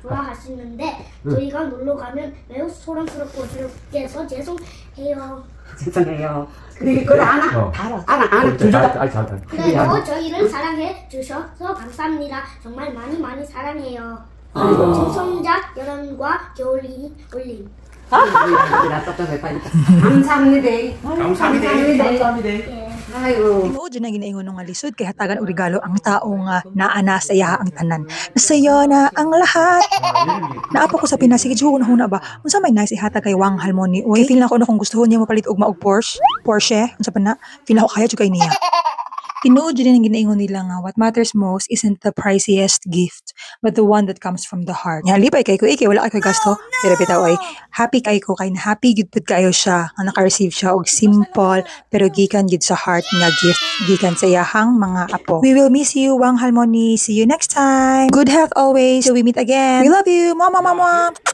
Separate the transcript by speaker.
Speaker 1: 좋아하시는데 저희가 놀러 가면 매우 소란스럽고 어지럽게 해서 죄송해요.
Speaker 2: 죄송해요. 그걸 알아. 알아.
Speaker 1: 그래도 저희를 사랑해 주셔서 감사합니다. 정말 많이 사랑해요. 청소년자 여름과 겨울이 올림.
Speaker 2: 감사합니다. Ayo.
Speaker 3: Tinuod na ginaingon nga lisod kay hatagan og regalo ang tao nga naana sa iya ang tanan. Nasayo na ang lahat. Naapo ko sa Pinas sige huna ba. Unsa may nice ihatag kay Wang Harmony oy. Feel na ko kung gusto niya mapalit og maog Porsche. Unsa pa na? Feel na ko kaya jud kay niya. Tinuod din ang ginaingon nila nga what matters most isn't the priciest gift but the one that comes from the heart. Nga lipay kay ko wala kay gasto pero bitaw ay happy kay ko kay happy gid pud kayo siya nga naka-receive siya og simple pero gikan gid sa heart nga gift gikan sa iyahang mga apo. We will miss you Wang Harmony. See you next time. Good health always till we meet again. We love you. Mwah mwah mwah mwah.